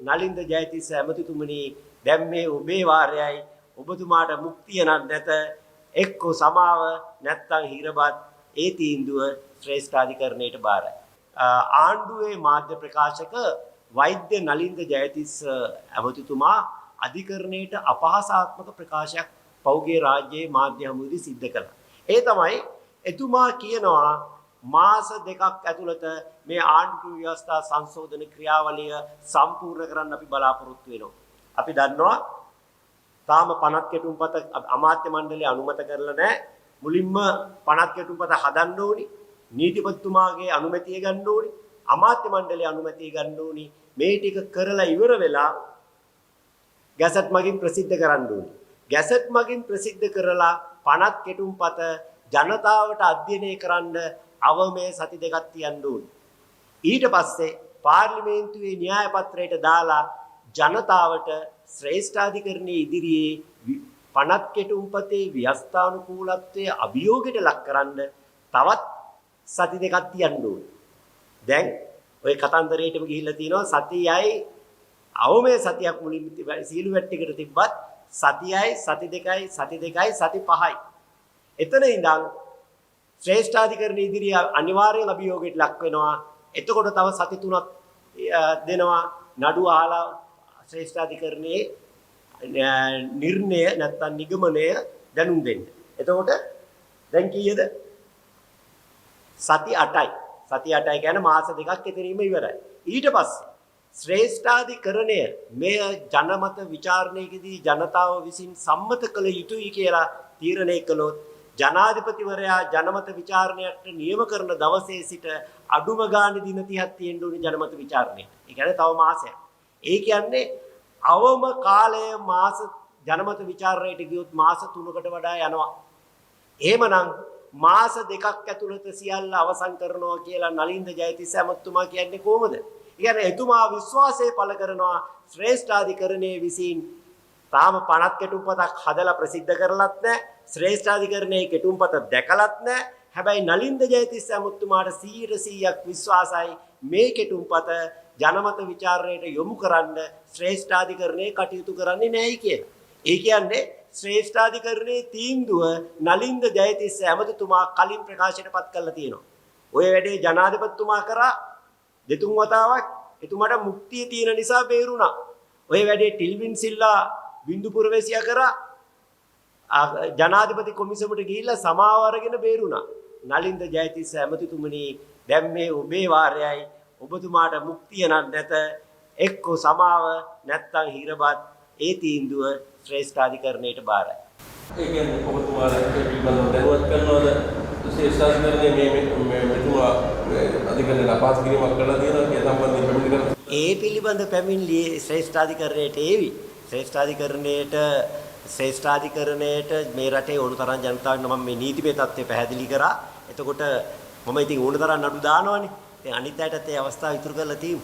නලින්ද ජයතිස්ස ඇමතිතුමනි දැන් මේ ඔබේ වාරයයි ඔබතුමාට මුක්තිය නැත එක්කෝ සමාව නැත්තම් හිරබත් ඒ තීන්දුව ශ්‍රේෂ්ඨාධිකරණයට බාරයි. ආණ්ඩුවේ මාධ්‍ය ප්‍රකාශක වෛද්‍ය නලින්ද ජයතිස්ස ඇමතිතුමා අධිකරණයට අපහාසාත්මක ප්‍රකාශයක් පෞගේ රාජ්‍යයේ මාධ්‍ය හමුවේදී සිද්ධ කළා. ඒ තමයි එතුමා කියනවා මාස දෙකක් ඇතුළත මේ ආණ්ඩු ව්‍යවස්ථා සංශෝධන ක්‍රියාවලිය සම්පූර්ණ කරන්න අපි බලාපොරොත්තු වෙනවා. අපි දන්නවා තාම පනත් කෙටුම්පත අමාත්‍ය මණ්ඩලය අනුමත කරලා නැහැ. මුලින්ම පනත් කෙටුම්පත හදන්න ඕනි. නීතිපතිතුමාගේ අනුමැතිය ගන්න ඕනි. අමාත්‍ය මණ්ඩලයේ අනුමැතිය ගන්න ඕනි. මේ ටික කරලා ඉවර වෙලා ගැසට් මගින් ප්‍රසිද්ධ කරන්න ඕනි. ගැසට් මගින් ප්‍රසිද්ධ කරලා පනත් කෙටුම්පත ජනතාවට අධ්‍යයනය කරන්න අවමේ සති දෙකක් තියන්න ඕනි. ඊට පස්සේ පාර්ලිමේන්තුවේ න්‍යාය පත්‍රයට දාලා ජනතාවට ශ්‍රේෂ්ඨාධිකරණයේ ඉදිරියේ පනත් කෙටුම්පතේ ව්‍යවස්ථානුකූලත්වයේ අභියෝගයට ලක් කරන්න තවත් සති දෙකක් තියන්න ඕනි. දැන් ඔය කතන්දරේටම ගිහිල්ලා තිනවා සතියයි අවමේ සතියක් මුලින් සීළු වැට්ටයකට තිබ්බත් සතියයි සති දෙකයි සති පහයි. එතන ඉඳන් ශ්‍රේෂ්ඨාධිකරණ ඉදිරිය අනිවාර්යෙන් අභියෝගයට ලක් වෙනවා. එතකොට තව සති 3ක් දෙනවා නඩුව අහලා ශ්‍රේෂ්ඨාධිකරණයේ නිර්ණය නැත්නම් නිගමනය දැනුම් දෙන්න. එතකොට දැන් කීයද? සති 8යි. සති 8යි කියන්නේ මාස දෙකක් එතනින්ම ඉවරයි. ඊට පස්සේ ශ්‍රේෂ්ඨාධිකරණය මේ ජනමත විචාරණයකදී ජනතාව විසින් සම්මත කළ යුතුයි කියලා තීරණය කළොත් ජනාධිපතිවරයා ජනමත විචාරණයට නියම කරන දවසේ සිට අඩුම ගානේ දින 30ක් තියෙන්න ඕනේ ජනමත විචාරණයට. ඒ කියන්නේ තව මාසයක්. ඒ කියන්නේ අවම කාලය මාස ජනමත විචාරණයට ගියොත් මාස 3කට වඩා යනවා. එහෙමනම් මාස දෙකක් ඇතුළත සියල්ල අවසන් කරනවා කියලා නලින්ද ජයතිස්ස ඇමතුමා කියන්නේ කොහොමද? කියන්නේ එතුමා විශ්වාසය පළ කරනවා ශ්‍රේෂ්ඨාධිකරණයේ විසින් තාම පනත් කෙටුම්පතක් හදලා ප්‍රසිද්ධ කරලත් නැහැ. ශ්‍රේෂ්ඨාධිකරණයේ කෙටුම්පත දැකලත් නැහැ. හැබැයි නලින්ද ජයතිස්ස ඇමතුමාට 100% විශ්වාසයි මේ කෙටුම්පත ජනමත විචාරණයට යොමු කරන්න ශ්‍රේෂ්ඨාධිකරණයේ කටයුතු කරන්නේ නැහැයි කියලා. ඒ කියන්නේ ශ්‍රේෂ්ඨාධිකරණයේ තීන්දුව නලින්ද ජයතිස්ස ඇමතුමා කලින් ප්‍රකාශයටපත් කළා තියෙනවා. ඔය වැඩේ ජනාධිපතිතුමා කරා දෙතුන් වතාවක් එතුමාට මුක්තිය තියෙන නිසා බේරුණා. ඔය වැඩේ ටිල්වින් සිල්ලා බින්දු පුරවැසියා කරා ජනාධිපති කොමිසමට ගිහිල්ලා සමාව අරගෙන බේරුණා. නලින්ද ජයතිස්ස ඇමතිතුමනි දැන් මේ ඔබේ වාරයයි ඔබතුමාට මුක්තිය නැත එක්කෝ සමාව නැත්තම් හිරබත් ඒ තීන්දුව ශ්‍රේෂ්ඨාධිකරණයට බාරයි. ඒ කියන්නේ ඔබතුමාලා පිළිබඳව දැනුවත් කරනවද ශ්‍රේෂ්ඨාධිකරණයේ මේ මෙතුමා අධිකරණයට අපහාස කිරීමක් කරලා තියෙනවා ඒ සම්බන්ධයෙන් පැමිණිලි කරලා ඒ පිළිබඳ පැමිණිලි ශ්‍රේෂ්ඨාධිකරණයට ඒවි. ශ්‍රේෂ්ඨාධිකරණයට මේ රටේ ඕන තරම් ජනතාවට මම මේ නීතිපේ තත්ත්වය පැහැදිලි කරා. එතකොට මම ඉතින් ඕන තරම් නඩු දානවනේ. ඉතින් අනිත් අයටත් ඒ අවස්ථාව ඉතුරු කරලා තියෙමු.